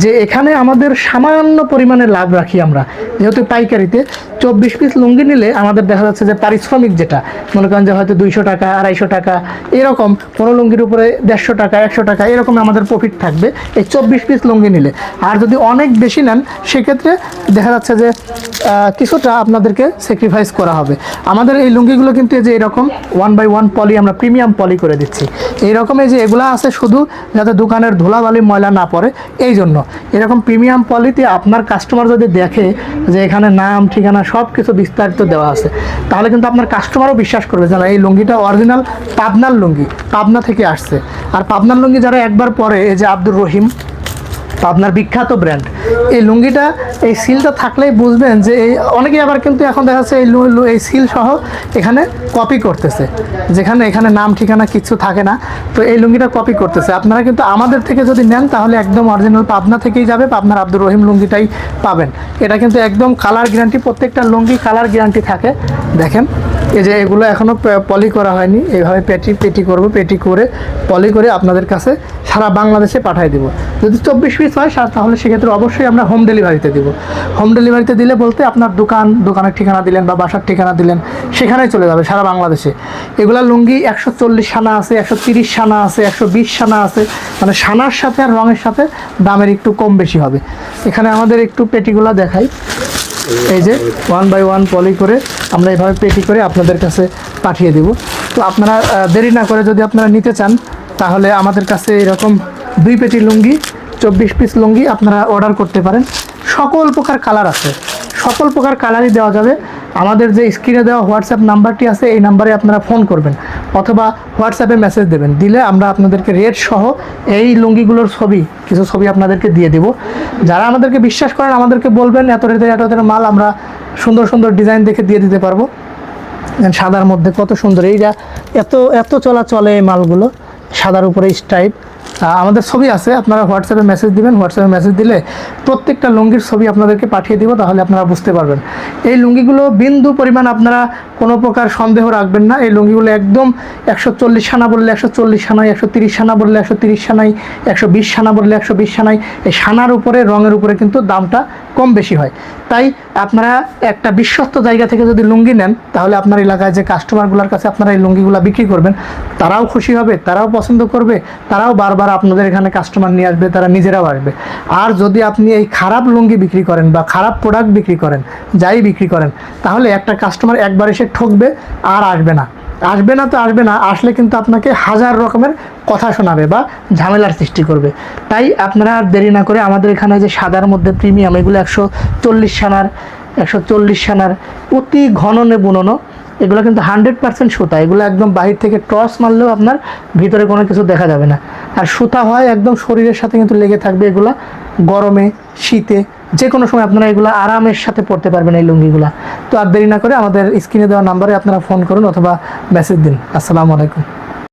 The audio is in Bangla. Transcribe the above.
যে এখানে আমাদের সামান্য পরিমাণে লাভ রাখি আমরা, যেহেতু পাইকারিতে 24 পিস লুঙ্গি নিলে আমাদের দেখা যাচ্ছে যে পারিশ্রমিক যেটা মনে করেন যে হয়তো 200 টাকা 250 টাকা এরকম, কোনো লুঙ্গির উপরে 150 টাকা 100 টাকা এরকম আমাদের প্রফিট থাকবে এই 24 পিস লুঙ্গি নিলে। আর যদি অনেক বেশি নেন সেক্ষেত্রে দেখা যাচ্ছে যে কিছুটা আপনাদেরকে স্যাক্রিফাইস করা হবে। আমাদের এই লুঙ্গিগুলো কিন্তু এই যে এরকম 1/1 পলি আমরা প্রিমিয়াম পলি করে দিচ্ছি। এইরকম এই যে এগুলো আছে শুধু যাতে দোকানের ধুলাবালি ময়লা না পড়ে এই জন্য এরকম প্রিমিয়াম পলিতে আপনার কাস্টমার যদি দেখে যে এখানে নাম ঠিকানা সব কিছু বিস্তারিত দেওয়া আছে, তাহলে কিন্তু আপনার কাস্টমারও বিশ্বাস করবে যে এই লুঙ্গিটা অরিজিনাল পাবনার লুঙ্গি, পাবনা থেকে আসছে। আর পাবনার লুঙ্গি যারা একবার পরে, এই যে আব্দুর রহিম পাবনার বিখ্যাত ব্র্যান্ড, এই লুঙ্গিটা এই সিলটা থাকলেই বুঝবেন যে এই অনেকেই আবার কিন্তু এখন দেখা যাচ্ছে এই সিল সহ এখানে কপি করতেছে, যেখানে এখানে নাম ঠিকানা কিছু থাকে না, তো এই লুঙ্গিটা কপি করতেছে। আপনারা কিন্তু আমাদের থেকে যদি নেন তাহলে একদম অরিজিনাল পাবনা থেকেই যাবে, পাবনার আব্দুর রহিম লুঙ্গিটাই পাবেন। এটা কিন্তু একদম কালার গ্যারান্টি, প্রত্যেকটা লুঙ্গি কালার গ্যারান্টি থাকে। দেখেন এই যে এগুলো এখনও পলি করা হয়নি, এইভাবে পেটি করব, পেটি করে পলি করে আপনাদের কাছে সারা বাংলাদেশে পাঠিয়ে দেবো। যদি 24 পিস হয় তাহলে সেক্ষেত্রে অবশ্যই আমরা হোম ডেলিভারিতে দিব। হোম ডেলিভারিতে দিলে বলতে আপনার দোকানের ঠিকানা দিলেন বা বাসার ঠিকানা দিলেন, সেখানেই চলে যাবে সারা বাংলাদেশে। এগুলা লুঙ্গি 140 সানা আছে, 130 সানা আছে, 120 সানা আছে, মানে সানার সাথে আর রঙের সাথে দামের একটু কম বেশি হবে। এখানে আমাদের একটু পেটিগুলা দেখাই, এই যে 1/1 পলি করে আমরা এভাবে পেটি করে আপনাদের কাছে পাঠিয়ে দেব। তো আপনারা দেরি না করে যদি আপনারা নিতে চান তাহলে আমাদের কাছে এরকম 2 পেটি লুঙ্গি 24 পিস লুঙ্গি আপনারা অর্ডার করতে পারেন। সকল প্রকার কালার আছে, সকল প্রকার কালারই দেওয়া যাবে। আমাদের যে স্ক্রিনে দেওয়া হোয়াটসঅ্যাপ নাম্বারটি আছে এই নাম্বারে আপনারা ফোন করবেন অথবা হোয়াটসঅ্যাপে মেসেজ দেবেন, দিলে আমরা আপনাদেরকে রেট সহ এই লুঙ্গিগুলোর কিছু ছবি আপনাদেরকে দিয়ে দেব। যারা আমাদেরকে বিশ্বাস করেন আমাদেরকে বলবেন এত রেটের মাল আমরা সুন্দর সুন্দর ডিজাইন দেখে দিয়ে দিতে পারবো। সাদার মধ্যে কত সুন্দর, এইটা এত চলে এই মালগুলো, সাদার উপরে স্ট্রাইপ। আমাদের ছবি আছে, আপনারা হোয়াটসঅ্যাপে মেসেজ দিবেন, হোয়াটসঅ্যাপে মেসেজ দিলে প্রত্যেকটা লুঙ্গির ছবি আপনাদেরকে পাঠিয়ে দিব, তাহলে আপনারা বুঝতে পারবেন। এই লুঙ্গিগুলো বিন্দু পরিমাণ আপনারা কোনো প্রকার সন্দেহ রাখবেন না। এই লুঙ্গিগুলো একদম 140 সানা বললে 140 সানাই, 130 সানা বললে 130 সানাই, 120 সানা বললে 120 সানাই। এই সানার উপরে রঙের উপরে কিন্তু দামটা কম বেশি হয়। তাই আপনারা একটা বিশ্বস্ত জায়গা থেকে যদি লুঙ্গি নেন তাহলে আপনার এলাকায় যে কাস্টমারগুলোর কাছে আপনারা এই লুঙ্গিগুলো বিক্রি করবেন, তারাও খুশি হবে, তারাও পছন্দ করবে, তারাও বারবার আপনাদের এখানে কাস্টমার নিয়ে আসবে, তারা নিজেরাও আসবে। আর যদি আপনি এই খারাপ লুঙ্গি বিক্রি করেন বা খারাপ প্রোডাক্ট বিক্রি করেন, যাই বিক্রি করেন, তাহলে একটা কাস্টমার একবার এসে ঠকবে আর আসবে না। আসলে কিন্তু আপনাকে হাজার রকমের কথা শোনাবে বা ঝামেলার সৃষ্টি করবে। তাই আপনারা আর দেরি না করে আমাদের এখানে যে সাদার মধ্যে প্রিমিয়াম, এগুলো 140 সানার অতি ঘননে বুননো, এগুলো কিন্তু 100% সুতা। এগুলো একদম বাহির থেকে টস মারলেও আপনার ভিতরে কোনো কিছু দেখা যাবে না। আর সুতা হয় একদম শরীরের সাথে কিন্তু লেগে থাকবে। এগুলা গরমে শীতে যে কোনো সময় আপনারা এগুলো আরামের সাথে পড়তে পারবেন এই লুঙ্গিগুলা। তো আর দেরি না করে আমাদের স্ক্রিনে দেওয়া নাম্বারে আপনারা ফোন করুন অথবা মেসেজ দিন। আসসালামু আলাইকুম।